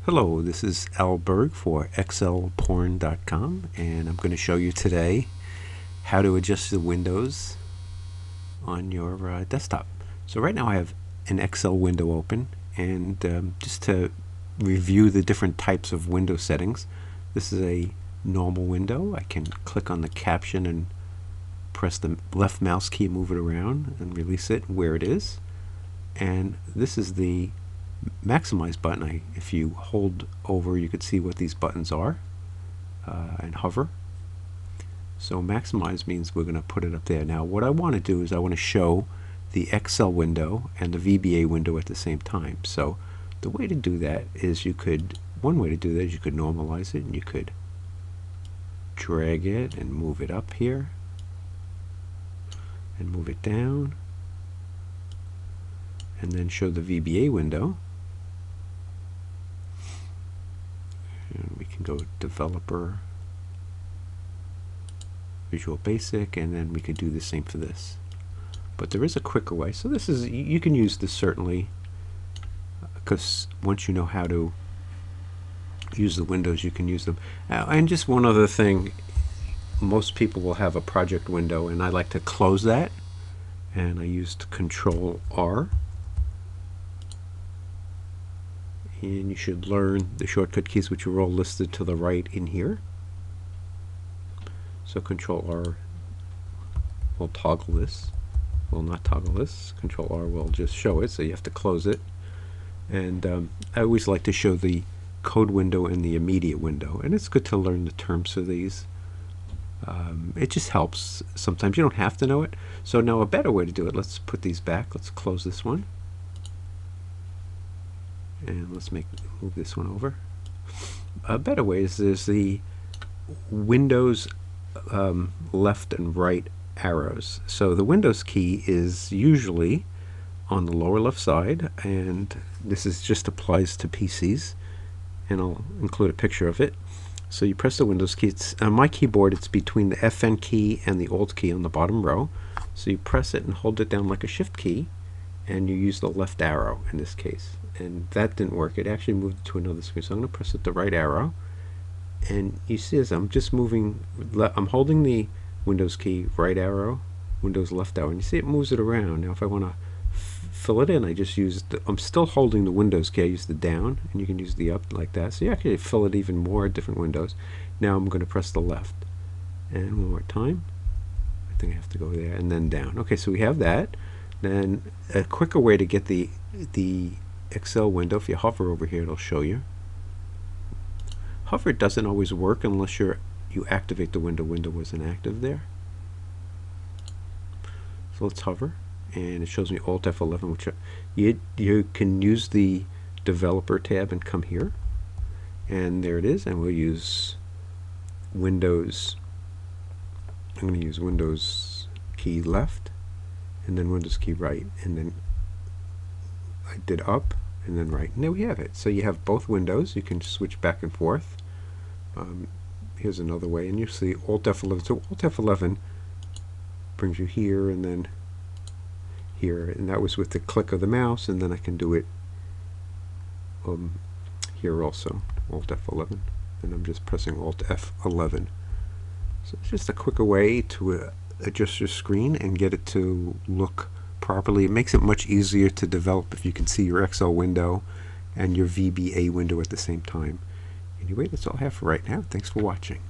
Hello, this is Al Berg for excelporn.com, and I'm going to show you today how to adjust the windows on your desktop. So right now I have an Excel window open, and just to review the different types of window settings, this is a normal window. I can click on the caption and press the left mouse key, move it around, and release it where it is. And this is the maximize button. If you hold over, you could see what these buttons are and hover. So maximize means we're going to put it up there. Now what I want to do is I want to show the Excel window and the VBA window at the same time. So the way to do that is one way to do that is you could normalize it, and you could drag it and move it up here and move it down, and then show the VBA window. And we can go Developer, Visual Basic, and then we could do the same for this. But there is a quicker way. So this is, you can use this certainly, because once you know how to use the windows, you can use them. And just one other thing, most people will have a project window, and I like to close that, and I used Control R. And you should learn the shortcut keys, which are all listed to the right in here. So Control R will toggle this, will not toggle this. Control R will just show it, so you have to close it. And I always like to show the code window and the immediate window, and it's good to learn the terms for these. It just helps. Sometimes you don't have to know it. So now a better way to do it, let's put these back. Let's close this one. And let's move this one over. A better way is there's the Windows left and right arrows. So the Windows key is usually on the lower left side, and this is just applies to PCs, and I'll include a picture of it. So you press the Windows key. It's, on my keyboard it's between the FN key and the Alt key on the bottom row. So you press it and hold it down like a Shift key, and you use the left arrow in this case. And that didn't work. It actually moved to another screen. So I'm going to press it the right arrow, and you see as I'm just moving, I'm holding the Windows key, right arrow, Windows left arrow, and you see it moves it around. Now if I want to fill it in, I just use I'm still holding the Windows key. I use the down, and you can use the up like that. So you actually fill it even more, different windows. Now I'm going to press the left, and one more time. I think I have to go there and then down. Okay, so we have that. Then a quicker way to get the Excel window, if you hover over here, it'll show you. Hover doesn't always work unless you activate the window. Window wasn't active there. So let's hover, and it shows me Alt F11, which you can use the Developer tab and come here, and there it is. And we'll use Windows. I'm going to use Windows key left, and then Windows key right, and then I did up and then right, and there we have it. So you have both windows. You can switch back and forth. Here's another way, and you see Alt F11. So Alt F11 brings you here and then here, and that was with the click of the mouse, and then I can do it here also, Alt F11, and I'm just pressing Alt F11. So it's just a quicker way to adjust your screen and get it to look properly. It makes it much easier to develop if you can see your Excel window and your VBA window at the same time. Anyway, that's all I have for right now. Thanks for watching.